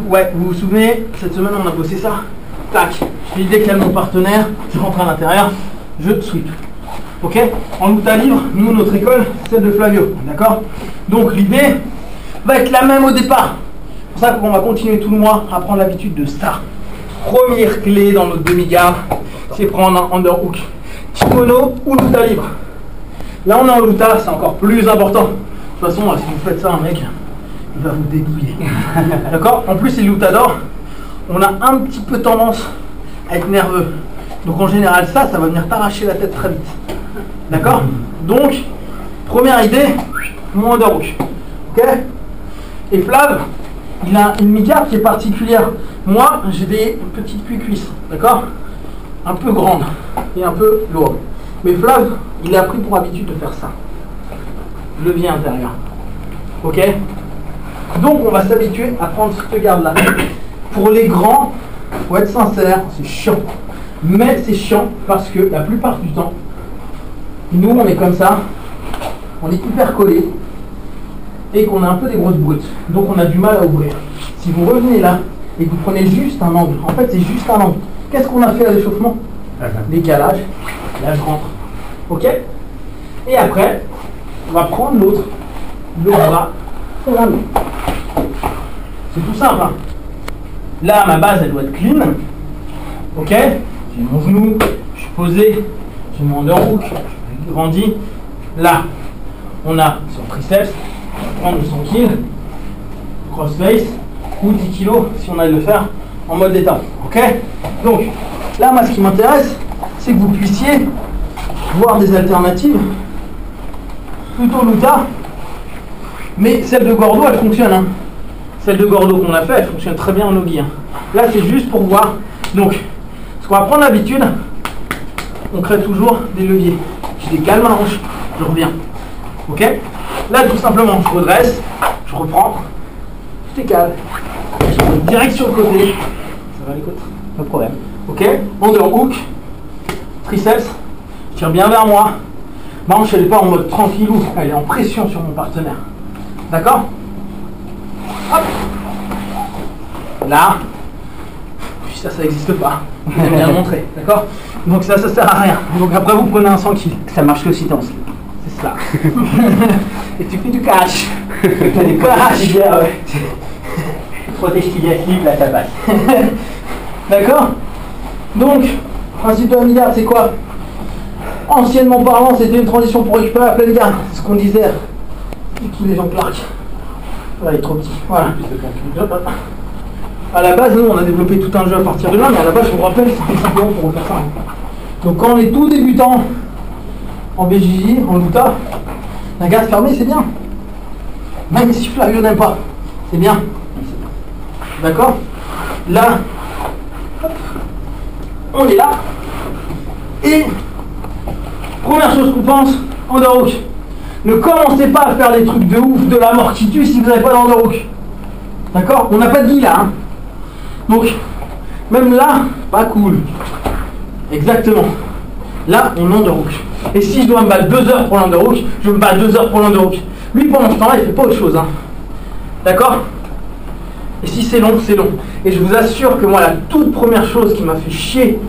Ouais, vous vous souvenez, cette semaine on a bossé ça. Tac, j'ai dès qu'il y a mon partenaire, je rentre à l'intérieur, je sweep. Ok? En luta libre, nous, notre école, c'est celle de Flavio. D'accord? Donc l'idée va être la même au départ. C'est pour ça qu'on va continuer tout le mois à prendre l'habitude de ça. Première clé dans notre demi-garde, c'est prendre un underhook. Kimono ou luta libre. Là on est en luta, c'est encore plus important. De toute façon, si vous faites ça, un mec, il va vous dépouiller. D'accord? En plus, c'est lutador. On a un petit peu tendance à être nerveux. Donc en général, ça va venir t'arracher la tête très vite. D'accord? Donc, première idée, mon underhook. Ok? Et Flav, il a une mi-garde qui est particulière. Moi, j'ai des petites cuisses, d'accord? Un peu grandes et un peu lourdes. Mais Flav, il a pris pour habitude de faire ça. Levier intérieur. Ok? Donc, on va s'habituer à prendre cette garde-là. Pour les grands, faut être sincère, c'est chiant. Mais c'est chiant parce que la plupart du temps, nous, on est comme ça, on est hyper collé et qu'on a un peu des grosses brutes. Donc, on a du mal à ouvrir. Si vous revenez là et que vous prenez juste un angle, en fait, c'est juste un angle. Qu'est-ce qu'on a fait à l'échauffement? Décalage. Là, je rentre. Ok? Et après, on va prendre l'autre, le bras, et la main. C'est tout simple. Hein? Là, ma base, elle doit être clean. Ok? J'ai mon genou, je suis posé, j'ai mon underhook, je grandis. Là, on a son triceps, on va prendre le 100 kg, crossface, ou 10 kg si on a de le faire en mode étape. Ok? Donc, là, moi, ce qui m'intéresse, c'est que vous puissiez voir des alternatives, plutôt luta, mais celle de Gordo, elle fonctionne. Hein. Celle de Gordo qu'on a fait, elle fonctionne très bien en nogi. Hein. Là, c'est juste pour voir. Donc, ce qu'on va prendre l'habitude, on crée toujours des leviers. Je décale ma hanche, je reviens. Ok? Là, tout simplement, je redresse, je reprends, je décale, je vais direct sur le côté. Ça va les côtes? Pas de problème. Ok? Underhook, triceps, je tire bien vers moi. Ma hanche, elle n'est pas en mode tranquillou, elle est en pression sur mon partenaire. D'accord? Hop. Là, puis ça n'existe pas. J'aime bien le montrer, d'accord? Donc ça sert à rien. Donc après, vous prenez un 100 kg. Ça marche que si t'es en slip. C'est cela. Et tu fais du cash. Tu fais du cash. Ouais. Protège tibia slip, là ça passe. D'accord? Donc, principe de la mi-garde, c'est quoi? Anciennement parlant, c'était une transition pour récupérer la pleine garde. C'est ce qu'on disait. Tous les gens claquent. Là, il est trop petit. Voilà. À la base, nous, on a développé tout un jeu à partir de là, mais à la base, je vous rappelle, c'était simplement pour refaire ça. Donc, quand on est tout débutant en BJJ, en luta, la garde fermée, c'est bien. Même si Flavio n'aime pas, c'est bien. D'accord? Là, hop, on est là. Et, première chose qu'on pense, underhook. Ne commencez pas à faire des trucs de ouf, de la mort qui tue si vous n'avez pas d'underhook. D'accord? On n'a pas de vie là. Hein. Donc, même là, pas cool. Exactement. Là, on underhook. Et si je dois me battre 2 heures pour l'underhook, je me bats 2 heures pour l'underhook. Lui, pendant ce temps-là, il ne fait pas autre chose. Hein. D'accord? Et si c'est long, c'est long. Et je vous assure que moi, la toute première chose qui m'a fait chier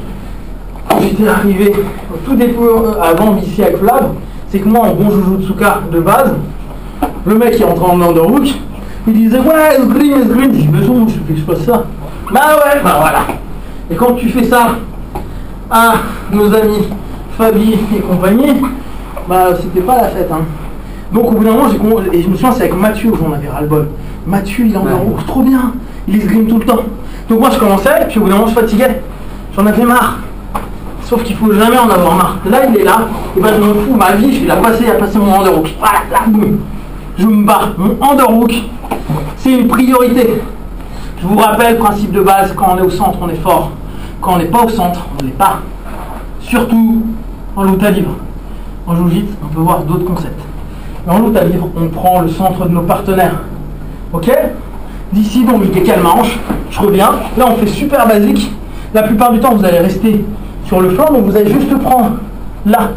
quand j'étais arrivé au tout début, avant ici avec Flav, c'est que moi, en bon jujutsuka de base, le mec qui rentre en underhook, il disait ouais, esgrime. Je dis mais non, je fais que je fasse ça. Bah ouais, bah voilà. Et quand tu fais ça à nos amis Fabi et compagnie, bah c'était pas la fête. Hein. Donc au bout d'un moment, et je me souviens, c'est avec Mathieu où j'en avais ras-le-bol. Mathieu, il est en underhook, trop bien. Il esgrime tout le temps. Donc moi, je commençais, puis au bout d'un moment, je fatiguais. J'en avais marre. Sauf qu'il faut jamais en avoir marre. Là, il est là, et ben je me fous, ma vie, je vais la passer à passer mon underhook. Voilà, là, boum. Je me bats. Mon underhook, c'est une priorité. Je vous rappelle, principe de base, quand on est au centre, on est fort. Quand on n'est pas au centre, on ne l'est pas. Surtout en luta libre. En jiu-jitsu, on peut voir d'autres concepts. Mais en luta libre, on prend le centre de nos partenaires. Ok? D'ici, donc, je décale ma hanche, je reviens. Là, on fait super basique. La plupart du temps, vous allez rester sur le flanc, donc vous allez juste le prendre là.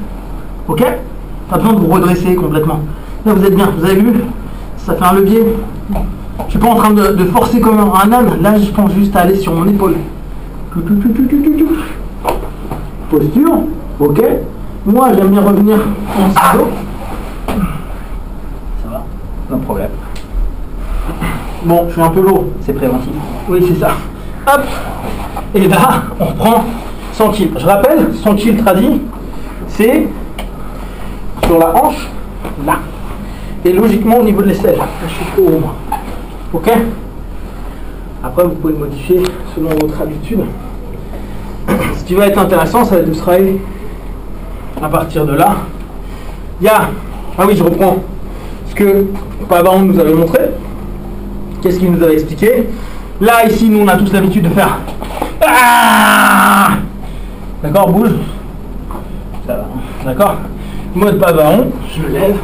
Ok? Pas besoin de vous redresser complètement. Là, vous êtes bien. Vous avez vu? Ça fait un levier. Je suis pas en train de forcer comme un âne. Là, je pense juste à aller sur mon épaule. Posture, ok. Moi, j'aime bien revenir en ciseau. Ça va, pas de problème. Bon, je suis un peu lourd. C'est préventif. Oui, c'est ça. Hop. Et là, on reprend 100 kg. Je rappelle, 100 kg tradit, c'est sur la hanche, là. Et logiquement au niveau de l'aisselle. Je suis trop haut, moi. Ok. Après, vous pouvez le modifier selon votre habitude. Ce qui va être intéressant, ça va être de se travailler à partir de là. Il y a... Ah oui, je reprends ce que Pavaron nous avait montré. Qu'est-ce qu'il nous avait expliqué? Là, ici, nous, on a tous l'habitude de faire... Ah, d'accord, bouge. Ça va. D'accord. Mode Pavaron. Je lève,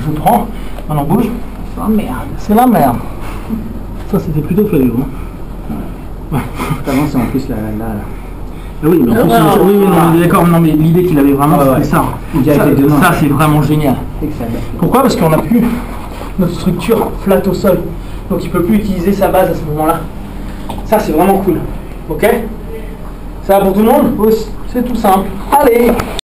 je prends. Maintenant, bouge. C'est la merde. C'est la merde. Ça, c'était plutôt Flavio. Ouais. Avant, c'est en plus la... Ah oui, mais en plus, oui, non, mais d'accord, non, mais l'idée qu'il avait vraiment, c'était ça. Ça, c'est vraiment génial. Pourquoi? Parce qu'on n'a plus notre structure flat au sol. Donc il ne peut plus utiliser sa base à ce moment-là. Ça, c'est vraiment cool. Ok? Ça va pour tout le monde? Oui, c'est tout simple. Allez!